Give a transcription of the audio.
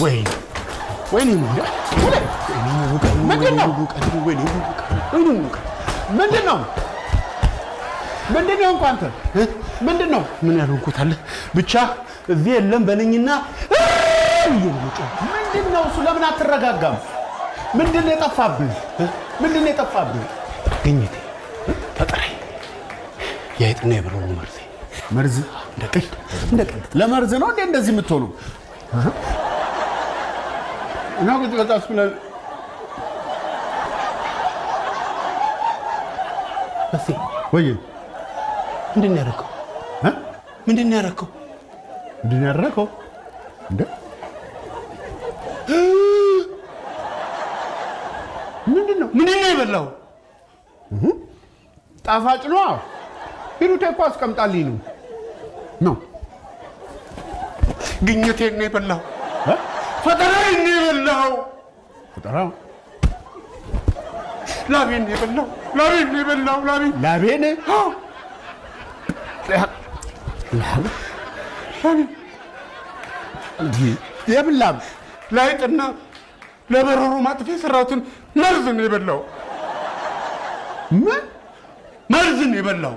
ወይኔ ምንድነው? እንኳን አንተ ምንድነው? ምን ያልኩት አለ ብቻ እዚህ የለም በለኝና ምንድነው? እሱ ለምን አትረጋጋም? ምንድነው የጠፋብህ? ግኝቴ ፈጠረ ያይጥና የብረው መርዝ እንደቀል ለመርዝ ነው እንዴ እንደዚህ የምትሆኑ? እና ቁጭ በጣስ ብለን ወይ ምንድን ነው ያደረከው? ምንድን ነው ያደረከው? እንደ ምንድን ነው የበላው? ጣፋጭ ነው። ሂሩቴ እኮ አስቀምጣልኝ ነው። ግኝቴን ነው የበላው። ፈጠራዬን ነው የበላው። ላቤን ነው የበላው። ላቤን የብላም ላይጥና ለበረሮ ማጥፊያ የሰራሁትን መርዝ ነው የበላው። ምን መርዝ ነው የበላው?